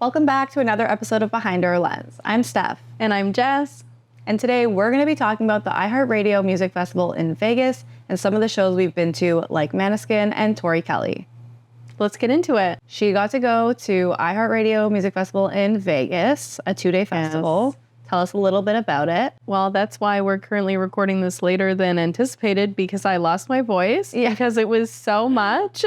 Welcome back to another episode of Behind Our Lens. I'm Stef. And I'm Jess. And today we're going to be talking about the iHeartRadio Music Festival in Vegas and some of the shows we've been to, like Måneskin and Tori Kelly. Let's get into it. She got to go to iHeartRadio Music Festival in Vegas, a 2-day festival. Yes. Tell us a little bit about it. Well, that's why we're currently recording this later than anticipated, because I lost my voice because it was so much,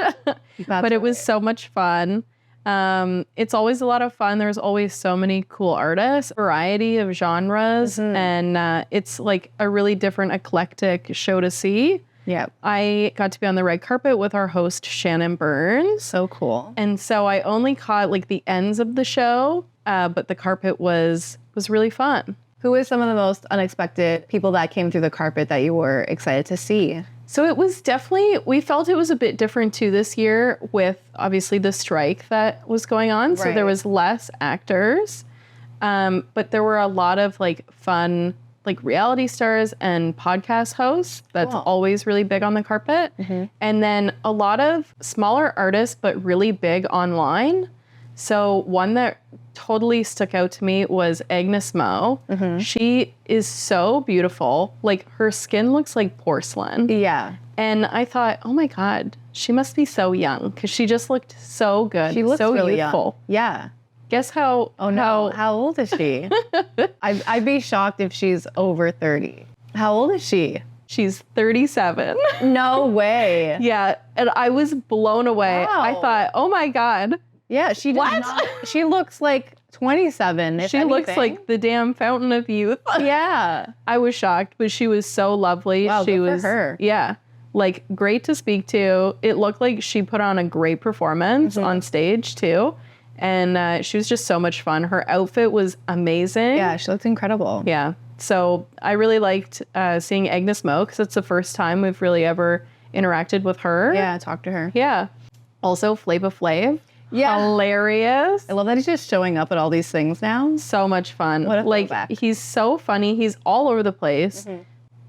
but it was so much fun. It's always a lot of fun. There's always so many cool artists, variety of genres, and it's like a really different, eclectic show to see. Yeah. I got to be on the red carpet with our host, Shannon Burns. So cool. And so I only caught like the ends of the show, but the carpet was really fun. Who was some of the most unexpected people that came through the carpet that you were excited to see? So it was definitely, we felt it was a bit different too this year with obviously the strike that was going on. Right. So there was less actors, but there were a lot of like fun, like reality stars and podcast hosts. That's always really big on the carpet. And then a lot of smaller artists, but really big online. So one that totally stuck out to me was Agnez Mo. She is so beautiful. Like her skin looks like porcelain. Yeah. And I thought, oh my God, she must be so young because she just looked so good. She looks so really youthful. Young. Yeah. Guess how? Oh no, how old is she? I'd be shocked if she's over 30. How old is she? She's 37. No way. Yeah. And I was blown away. Wow. I thought, oh my God. Yeah, she did not. She looks like 27. She looks like the damn fountain of youth. Yeah. I was shocked, but she was so lovely. Wow, she good was for her. Yeah. Like great to speak to. It looked like she put on a great performance on stage too. And she was just so much fun. Her outfit was amazing. Yeah, she looked incredible. Yeah. So I really liked seeing Agnez Mo because it's the first time we've really ever interacted with her. Yeah, talked to her. Yeah. Also Flava Flav. Yeah. Hilarious. I love that he's just showing up at all these things now. So much fun. What a like throwback. He's so funny. He's all over the place.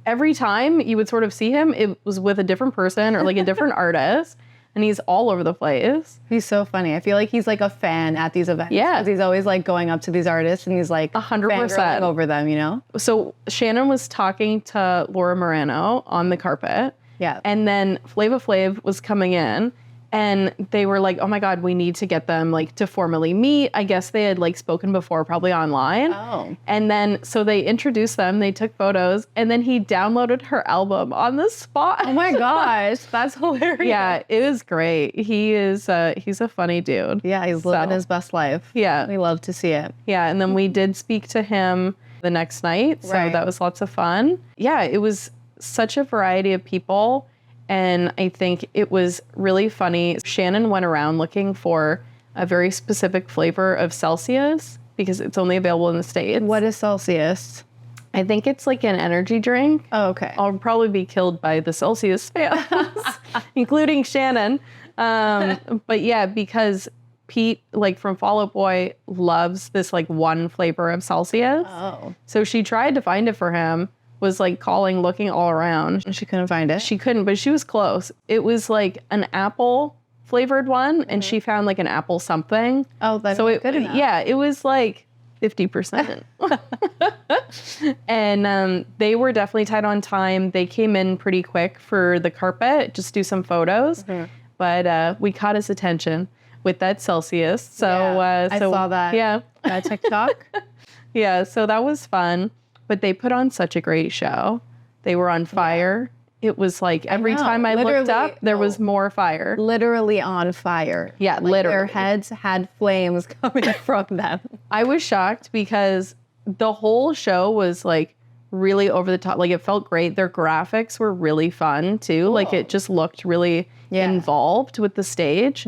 Every time you would sort of see him, it was with a different person or like a different artist. And he's all over the place. He's so funny. I feel like he's like a fan at these events. Yeah. 'Cause he's always like going up to these artists and he's like 100% over them, you know? So Shannon was talking to Laura Moreno on the carpet. Yeah. And then Flava Flav was coming in. And they were like, oh my God, we need to get them like to formally meet. I guess they had like spoken before, probably online. Oh. And then, so they introduced them, they took photos, and then he downloaded her album on the spot. Oh my gosh, that's hilarious. Yeah, it was great. He's a funny dude. Yeah, he's living his best life. Yeah. We love to see it. Yeah, and then we did speak to him the next night. So that was lots of fun. Yeah, it was such a variety of people. And I think it was really funny. Shannon went around looking for a very specific flavor of Celsius because it's only available in the States. What is Celsius? I think it's like an energy drink. Oh, okay. I'll probably be killed by the Celsius fans, including Shannon. But yeah, because Pete, like from Fall Out Boy, loves this like one flavor of Celsius. Oh. So she tried to find it for him. Was like calling, looking all around. And she couldn't find it? She couldn't, but she was close. It was like an apple flavored one, and she found like an apple something. Oh, that's so good enough. Yeah, it was like 50%. And they were definitely tight on time. They came in pretty quick for the carpet, just do some photos. But we caught his attention with that Celsius. So, I saw that. Yeah. TikTok. Yeah, so that was fun. But they put on such a great show. They were on fire. It was like every time I looked up, there was more fire. Literally on fire. Yeah, like literally. Their heads had flames coming from them. I was shocked because the whole show was like really over the top. Like it felt great. Their graphics were really fun too. Cool. Like it just looked really involved with the stage.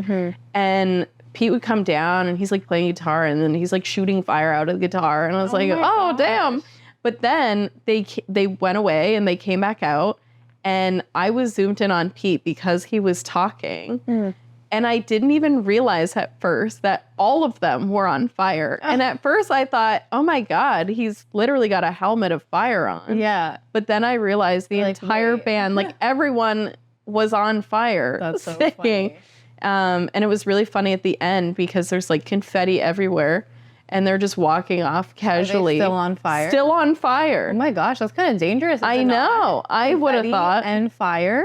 And Pete would come down and he's like playing guitar and then he's like shooting fire out of the guitar. And I was like, oh, damn. But then they went away and they came back out and I was zoomed in on Pete because he was talking. And I didn't even realize at first that all of them were on fire. And at first I thought, oh my God, he's literally got a helmet of fire on. Yeah. But then I realized the entire band, like everyone was on fire. That's so singing. funny. And it was really funny at the end because there's like confetti everywhere and they're just walking off casually. Are they still on fire? Still on fire. Oh my gosh, that's kind of dangerous. I know. I would have thought. And fire?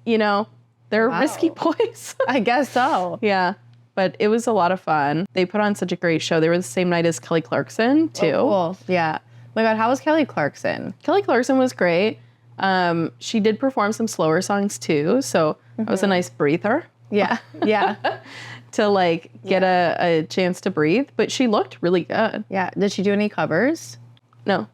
You know, they're risky boys. I guess so. Yeah. But it was a lot of fun. They put on such a great show. They were the same night as Kelly Clarkson, too. Oh, cool. Yeah. Oh my God, how was Kelly Clarkson? Kelly Clarkson was great. She did perform some slower songs, too. So it was a nice breather. Yeah. Yeah. To like get a chance to breathe. But she looked really good. Yeah. Did she do any covers? No.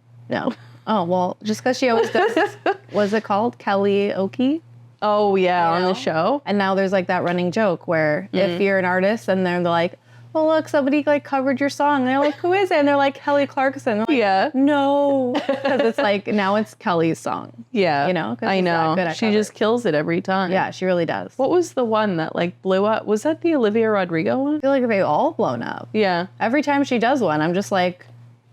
Oh, well, just because she always does. Was it called Kelly Oki? Oh, yeah, on the show. And now there's like that running joke where if you're an artist and they're like, well, look, somebody like covered your song. And they're like, who is it? And they're like, Kelly Clarkson. Like, yeah. No. Because it's like, now it's Kelly's song. Yeah. You know? I know. She just kills it every time. Yeah, she really does. What was the one that like blew up? Was that the Olivia Rodrigo one? I feel like they've all blown up. Yeah. Every time she does one, I'm just like,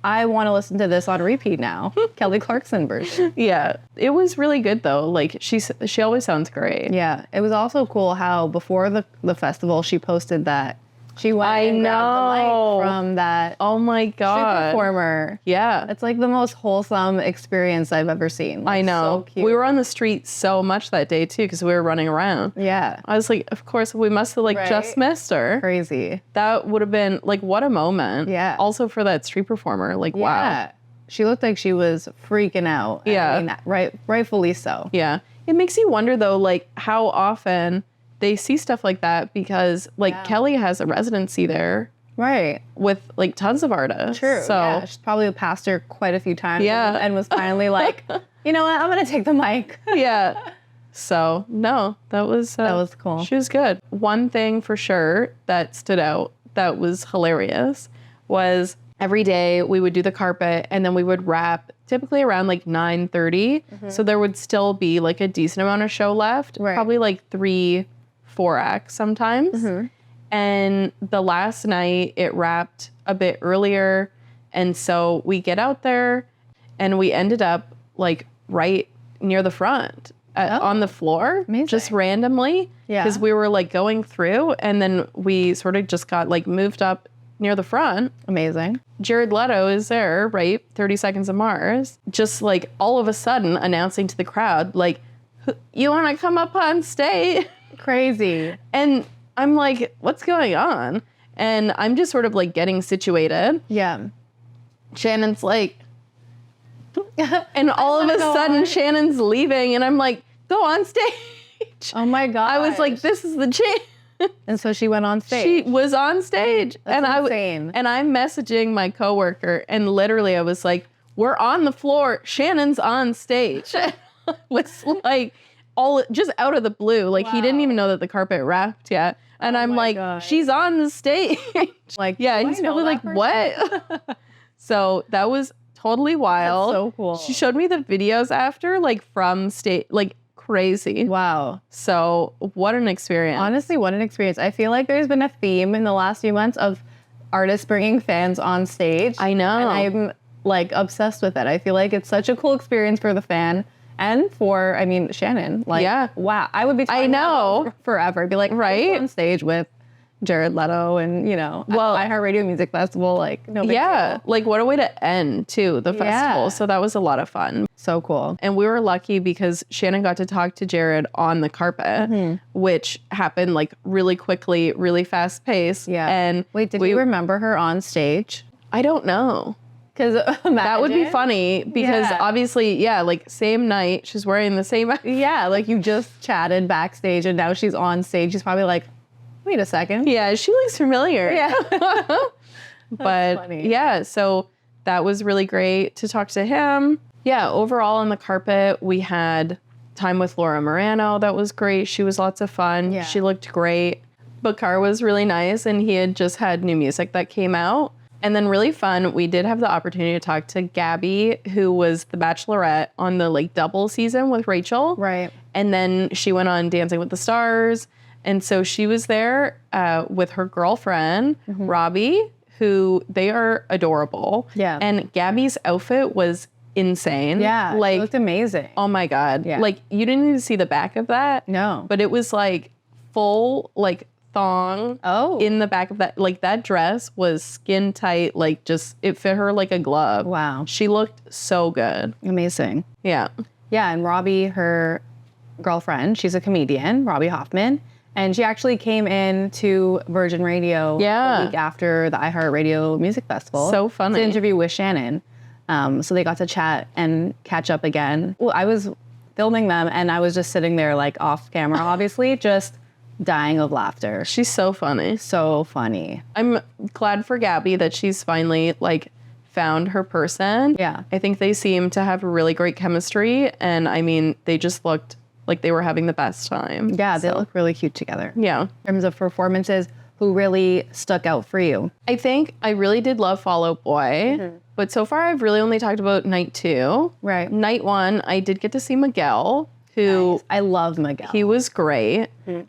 I want to listen to this on repeat now. Kelly Clarkson version. Yeah. It was really good though. Like she always sounds great. Yeah. It was also cool how before the festival she posted that she went and grabbed the mic from that oh my God. street performer. Yeah. It's like the most wholesome experience I've ever seen. Like, I know. So cute. We were on the street so much that day too because we were running around. Yeah. I was like, of course, we must have like just missed her. Crazy. That would have been like, what a moment. Yeah. Also for that street performer. Like, wow. Yeah. She looked like she was freaking out. Yeah. I mean, rightfully so. Yeah. It makes you wonder though, like how often they see stuff like that because like Kelly has a residency there. Right. With like tons of artists. True. So yeah. She's probably passed her quite a few times. Yeah. And was finally like, you know what? I'm going to take the mic. Yeah. So no, that was cool. She was good. One thing for sure that stood out that was hilarious was every day we would do the carpet and then we would wrap typically around like 9:30. So there would still be like a decent amount of show left. Right. Probably like 3-4 acts sometimes. And the last night it wrapped a bit earlier. And so we get out there and we ended up like right near the front on the floor. Amazing. Just randomly. Yeah. Because we were like going through and then we sort of just got like moved up near the front. Amazing. Jared Leto is there, right? 30 Seconds of Mars. Just like all of a sudden announcing to the crowd, like, you want to come up on stage? Crazy. And I'm like, what's going on? And I'm just sort of like getting situated. Yeah. Shannon's like, and all of a sudden Shannon's leaving and I'm like, go on stage. Oh my God. I was like, this is the chance. And so she went on stage. She was on stage. That's insane. And I'm messaging my coworker and literally I was like, we're on the floor. Shannon's on stage. Was like all just out of the blue. Like he didn't even know that the carpet wrapped yet. And I'm like, God. she's on the stage. Like, yeah, do he's I know probably that like, person? what? So that was totally wild. That's so cool. She showed me the videos after, like from stage, like crazy. Wow. So what an experience. Honestly, what an experience. I feel like there's been a theme in the last few months of artists bringing fans on stage. I know. And I'm like obsessed with it. I feel like it's such a cool experience for the fan and for, I mean, Shannon. Like, yeah. Wow. I would be talking about forever. Be like, right? On stage with Jared Leto and, you know, iHeartRadio Music Festival. Like, no big deal. Like what a way to end too, the festival. So that was a lot of fun. So cool. And we were lucky because Shannon got to talk to Jared on the carpet, which happened like really quickly, really fast paced. Yeah. And wait, did you remember her on stage? I don't know. Because that would be funny because obviously, like same night, she's wearing the same. Yeah, like you just chatted backstage and now she's on stage. She's probably like, wait a second. Yeah, she looks familiar. Yeah. But funny. Yeah, so that was really great to talk to him. Yeah, overall on the carpet, we had time with Laura Morano. That was great. She was lots of fun. Yeah. She looked great. Bakar was really nice and he had just had new music that came out. And then really fun, we did have the opportunity to talk to Gabby, who was the Bachelorette on the like double season with Rachel. Right. And then she went on Dancing with the Stars. And so she was there with her girlfriend, Robbie, who they are adorable. Yeah. And Gabby's outfit was insane. Yeah. Like, it looked amazing. oh my God. Yeah. Like you didn't even see the back of that. No. But it was like full, like thong in the back of that. Like, that dress was skin tight. Like, just, it fit her like a glove. Wow. She looked so good. Amazing. Yeah. Yeah, and Robbie, her girlfriend, she's a comedian, Robbie Hoffman, and she actually came in to Virgin Radio the week after the iHeartRadio Music Festival. So funny. To interview with Shannon. So they got to chat and catch up again. Well, I was filming them, and I was just sitting there, like, off camera, obviously, just dying of laughter. She's so funny. So funny. I'm glad for Gabby that she's finally, like, found her person. Yeah. I think they seem to have really great chemistry, and I mean, they just looked like they were having the best time. Yeah, they look really cute together. Yeah. In terms of performances, who really stuck out for you? I think I really did love Fall Out Boy, but so far I've really only talked about night 2. Right. Night 1, I did get to see Miguel, who... Nice. I love Miguel. He was great.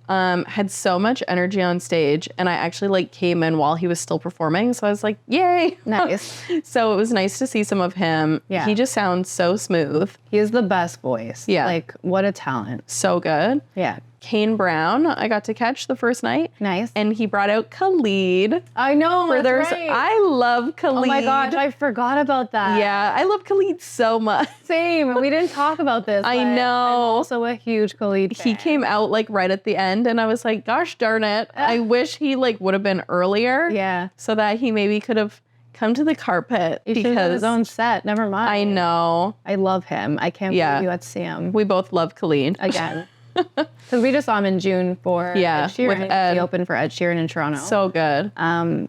Had so much energy on stage, and I actually, like, came in while he was still performing, so I was like, yay! Nice. So it was nice to see some of him. Yeah. He just sounds so smooth. He has the best voice. Yeah. Like, what a talent. So good. Yeah. Kane Brown, I got to catch the first night. Nice. And he brought out Khalid. I know, that's right. I love Khalid. Oh my gosh, I forgot about that. Yeah, I love Khalid so much. Same. We didn't talk about this. I know. I'm also a huge Khalid fan. He came out, like, right at the end, and I was like, gosh darn it. I wish he, like, would have been earlier. Yeah. So that he maybe could have come to the carpet. He should have his own set. Never mind. I know. I love him. I can't believe you got to see him. We both love Khalid. Again. Because we just saw him in June for Ed Sheeran. with Ed. He opened for Ed Sheeran in Toronto. So good.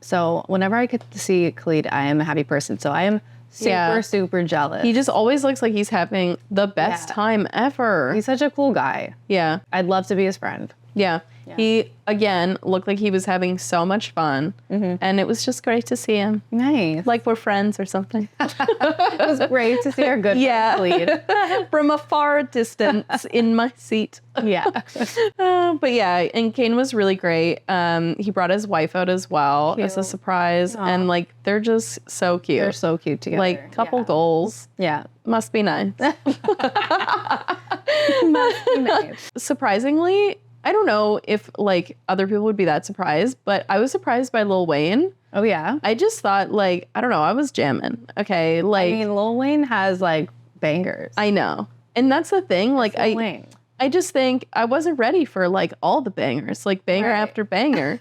So whenever I get to see Khalid, I am a happy person. So I am super jealous. He just always looks like he's having the best time ever. He's such a cool guy. Yeah. I'd love to be his friend. Yeah. He, again, looked like he was having so much fun. And it was just great to see him. Nice. Like we're friends or something. It was great to see our good friend Khalid. From a far distance in my seat. Yeah. But yeah, and Kane was really great. He brought his wife out as well as a surprise. Aww. And like, they're just so cute. They're so cute together. Like, couple goals. Yeah. Must be nice. Must be nice. Surprisingly, I don't know if like other people would be that surprised, but I was surprised by Lil Wayne. Oh yeah. I just thought like, I don't know, I was jamming. Okay, like I mean, Lil Wayne has like bangers. I know. And that's the thing, like Lil Wayne. I just think I wasn't ready for like all the bangers, like banger after banger.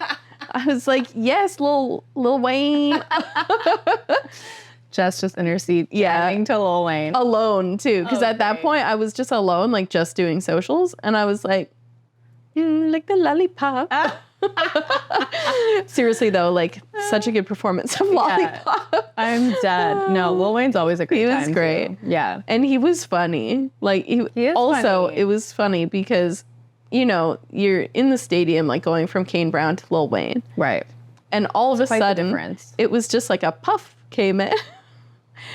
I was like, yes, Lil Wayne. Jess just in her seat jamming to Lil Wayne. Alone too, because at that point I was just alone, like just doing socials, and I was like, like the lollipop. Seriously though, like such a good performance of Lollipop. I'm dead. No, Lil Wayne's always a great time. He was great. Too. Yeah. And he was funny. Like he is also funny. It was funny because, you know, you're in the stadium like going from Kane Brown to Lil Wayne. Right. And all of a Quite the sudden difference. it was just like a puff came in.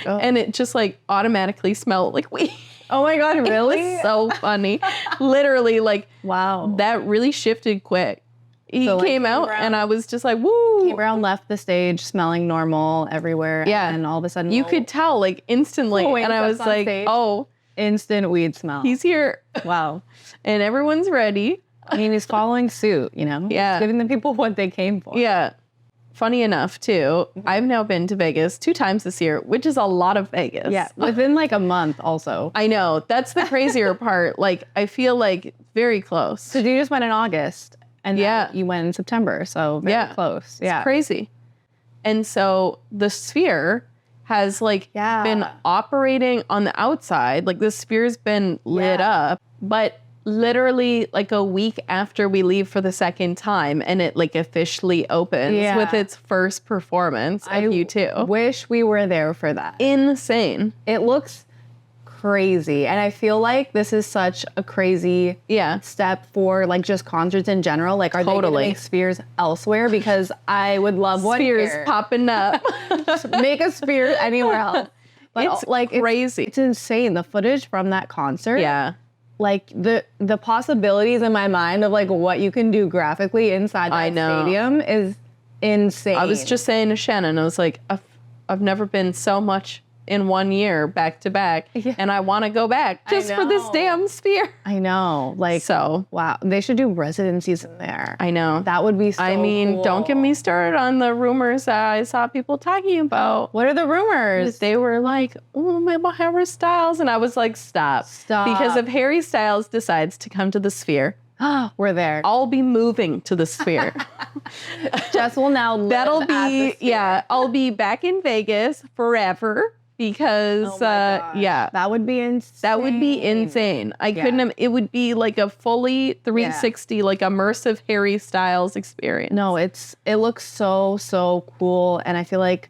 Oh. And it just like automatically smelled like weed. Oh my God, really? It was so funny. Literally, like, wow. That really shifted quick. He So, like, came out Brown- and I was just like, woo. Kane Brown left the stage smelling normal everywhere. Yeah. And all of a sudden, You could tell like instantly. Wayne And I was steps on like, stage. oh, instant weed smell. he's here. Wow. And everyone's ready. I mean, he's following suit, you know? Yeah. He's giving the people what they came for. Yeah. Funny enough, too, I've now been to Vegas 2 times this year, which is a lot of Vegas. Yeah. Within like a month also. I know. That's the crazier part. Like, I feel like very close. So you just went in August and Yeah. then you went in September. So very close. Yeah. It's crazy. And so the Sphere has like been operating on the outside. Like the Sphere's been lit up, but literally like a week after we leave for the second time and it like officially opens with its first performance of U2. Wish we were there for that. Insane. It looks crazy. And I feel like this is such a crazy step for like just concerts in general. Like are they going to make Spheres elsewhere? Because I would love one Spheres here. popping up. Just make a Sphere anywhere else. But It's like crazy. It's insane. The footage from that concert. Yeah. Like the possibilities in my mind of like what you can do graphically inside that stadium is insane. I was just saying to Shannon, I was like, I've never been so much in 1 year back to back. Yeah. And I want to go back just for this damn sphere. I know. Like, so wow. They should do residencies in there. I know. That would be so cool. Don't get me started on the rumors that I saw people talking about. What are the rumors? They were like, oh, my Harry Styles. And I was like, stop. Because if Harry Styles decides to come to the sphere, we're there. I'll be moving to the sphere. Jess will now live at the sphere. I'll be back in Vegas forever. Because, that would be insane. That would be insane. It would be like a fully 360, like immersive Harry Styles experience. No, it looks so cool. And I feel like,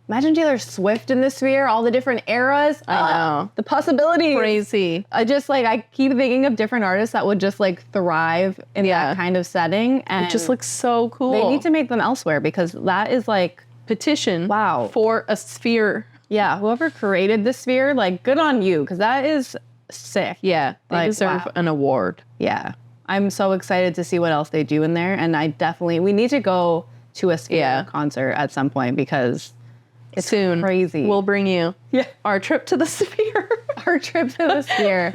imagine Taylor Swift in the sphere, all the different eras. I know. The possibilities. Crazy. I keep thinking of different artists that would just like thrive in that kind of setting. And it just looks so cool. They need to make them elsewhere because that is like. Petition. Wow. For a sphere. Yeah, whoever created the sphere, like, good on you, because that is sick. Yeah, they deserve an award. Yeah. I'm so excited to see what else they do in there, and we need to go to a sphere concert at some point, because it's soon crazy. We'll bring you our trip to the sphere. Our trip to the sphere.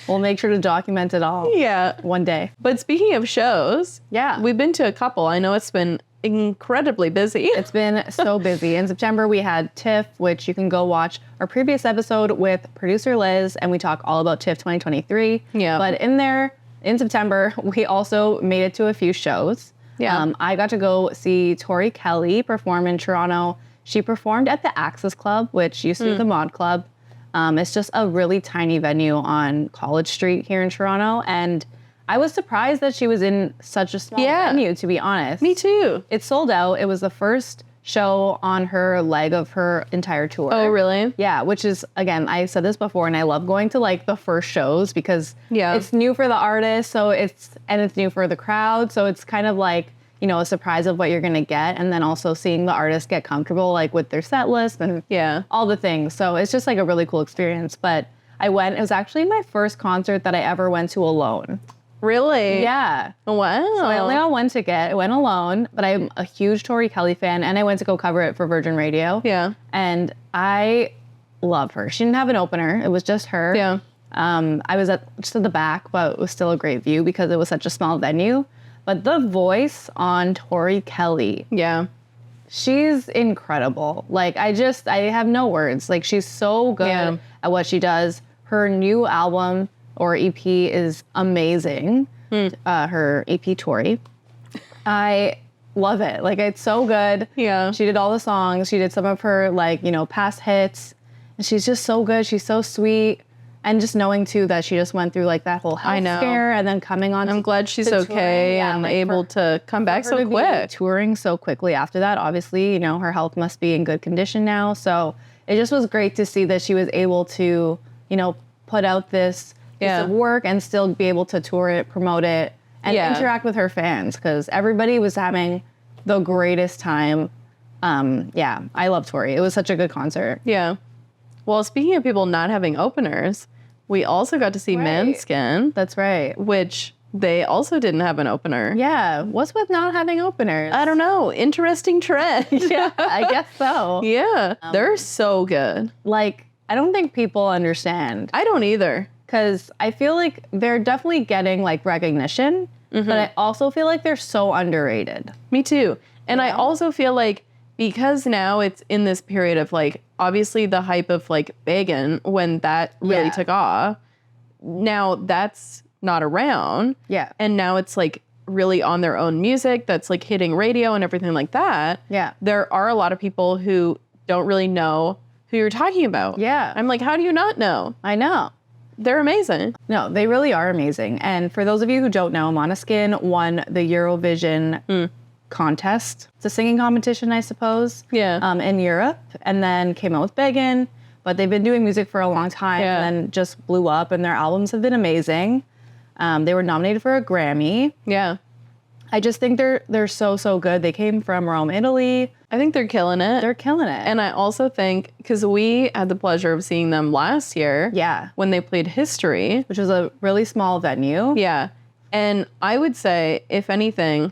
We'll make sure to document it all. Yeah. One day. But speaking of shows, we've been to a couple. I know it's been incredibly busy. It's been so busy. In September, we had TIFF, which you can go watch our previous episode with producer Liz, and we talk all about TIFF 2023. Yeah. But in September, we also made it to a few shows. Yeah. I got to go see Tori Kelly perform in Toronto. She performed at the Access Club, which used to be the Mod Club. It's just a really tiny venue on College Street here in Toronto, and I was surprised that she was in such a small venue, to be honest. Me too. It sold out. It was the first show on her leg of her entire tour. Oh, really? Yeah, which is, again, I said this before, and I love going to like the first shows because it's new for the artist, it's new for the crowd, so it's kind of like, you know, a surprise of what you're gonna get, and then also seeing the artist get comfortable like with their set list and all the things. So it's just like a really cool experience. But I went, it was actually my first concert that I ever went to alone. Really? Yeah. Wow. So I only got one ticket. I went alone, but I'm a huge Tori Kelly fan, and I went to go cover it for Virgin Radio. Yeah. And I love her. She didn't have an opener. It was just her. Yeah. I was just at the back, but it was still a great view because it was such a small venue. But the voice on Tori Kelly. Yeah. She's incredible. Like, I have no words. Like, she's so good at what she does. Her new album or EP is amazing. Her EP, Tori. I love it. Like, it's so good. Yeah. She did all the songs. She did some of her, like, you know, past hits. And she's just so good. She's so sweet. And just knowing, too, that she just went through, like, that whole health scare and then coming on. I'm glad she's okay and like, able to come back so quick. Touring so quickly after that, obviously, you know, her health must be in good condition now. So it just was great to see that she was able to, you know, put out this piece of work and still be able to tour it, promote it, and interact with her fans, because everybody was having the greatest time. I love Tori. It was such a good concert. Yeah. Well, speaking of people not having openers, we also got to see Måneskin. That's right. Which they also didn't have an opener. Yeah. What's with not having openers? I don't know. Interesting trend. Yeah, I guess so. Yeah. They're so good. Like, I don't think people understand. I don't either. Because I feel like they're definitely getting, like, recognition, but I also feel like they're so underrated. Me too. And I also feel like because now it's in this period of, like, obviously the hype of, like, Beggin', when that really took off, now that's not around. Yeah. And now it's, like, really on their own music that's, like, hitting radio and everything like that. Yeah. There are a lot of people who don't really know who you're talking about. Yeah. I'm like, how do you not know? I know. They're amazing. No, they really are amazing. And for those of you who don't know, Måneskin won the Eurovision contest. It's a singing competition, I suppose. Yeah. In Europe, and then came out with Beggin'. But they've been doing music for a long time, and then just blew up, and their albums have been amazing. They were nominated for a Grammy. Yeah. I just think they're so good. They came from Rome, Italy. I think they're killing it. They're killing it. And I also think, because we had the pleasure of seeing them last year. Yeah. When they played History. Which was a really small venue. Yeah. And I would say, if anything,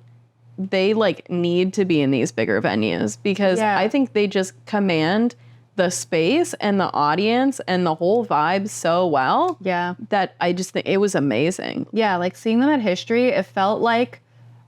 they, like, need to be in these bigger venues, because I think they just command the space and the audience and the whole vibe so well. Yeah. That I just think it was amazing. Yeah, like seeing them at History, it felt like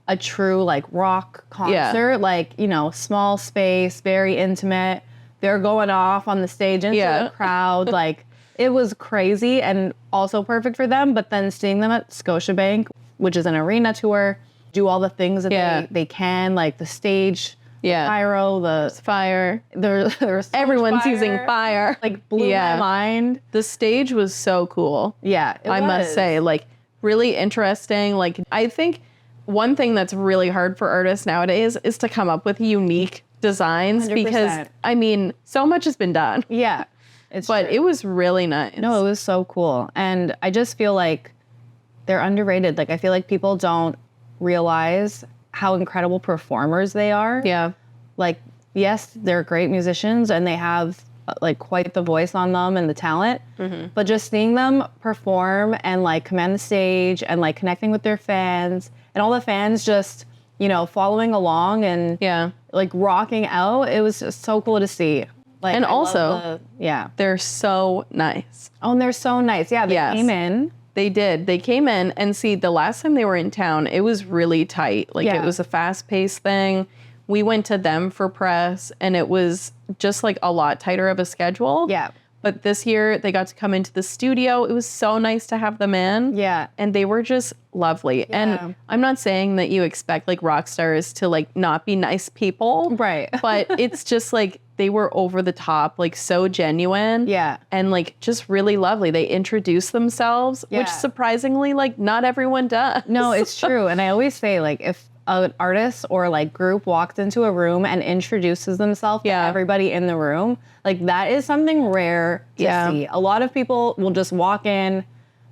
a true like rock concert, like, you know, small space, very intimate. They're going off on the stage into the crowd. Like, it was crazy and also perfect for them. But then seeing them at Scotiabank, which is an arena tour, do all the things that they can, like the stage, the pyro, the fire. There's everyone's using fire. Like blew my mind. The stage was so cool. Yeah, I must say, like really interesting. Like I think one thing that's really hard for artists nowadays is to come up with unique designs 100%. because I mean, so much has been done. Yeah. But it was really nice. No, it was so cool. And I just feel like they're underrated. Like I feel like people don't realize how incredible performers they are. Yeah. Like, yes, they're great musicians and they have like quite the voice on them and the talent, but just seeing them perform and like command the stage and like connecting with their fans and all the fans just, you know, following along and like rocking out. It was just so cool to see. Like, and also, they're so nice. Oh, and they're so nice. Yeah, they came in. They did. They came in and see the last time they were in town, it was really tight. Like it was a fast-paced thing. We went to them for press and it was just like a lot tighter of a schedule. Yeah. But this year they got to come into the studio. It was so nice to have them in. Yeah. And they were just lovely. Yeah. And I'm not saying that you expect like rock stars to like not be nice people. Right. But it's just like they were over the top, like so genuine. Yeah. And like just really lovely. They introduced themselves, which surprisingly like not everyone does. No, it's true. And I always say like if an artist or like group walks into a room and introduces themselves to everybody in the room, like that is something rare to see. A lot of people will just walk in,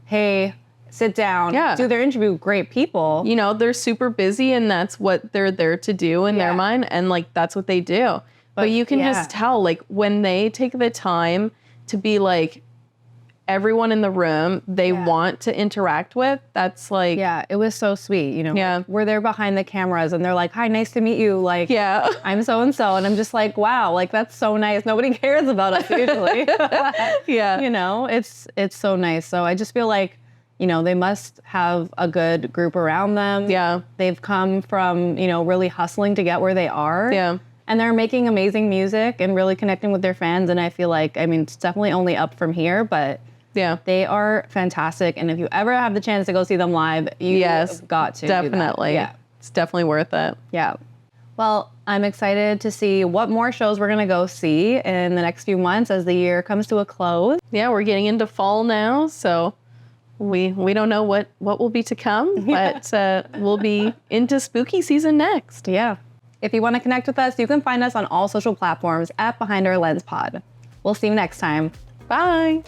hey, sit down, do their interview, great people. You know, they're super busy and that's what they're there to do in their mind. And like, that's what they do. But you can just tell like when they take the time to be like, everyone in the room they want to interact with, that's like... Yeah, it was so sweet, you know? Yeah. Like, we're there behind the cameras and they're like, hi, nice to meet you. Like, I'm so-and-so. And I'm just like, wow, like that's so nice. Nobody cares about us usually. You know, it's so nice. So I just feel like, you know, they must have a good group around them. Yeah. They've come from, you know, really hustling to get where they are. Yeah. And they're making amazing music and really connecting with their fans. And I feel like, I mean, it's definitely only up from here, but... Yeah. They are fantastic. And if you ever have the chance to go see them live, you've got to. Definitely. Do that. Yeah. It's definitely worth it. Yeah. Well, I'm excited to see what more shows we're going to go see in the next few months as the year comes to a close. Yeah, we're getting into fall now, so we don't know what will be to come, but we'll be into spooky season next. Yeah. If you want to connect with us, you can find us on all social platforms at Behind Our Lens Pod. We'll see you next time. Bye.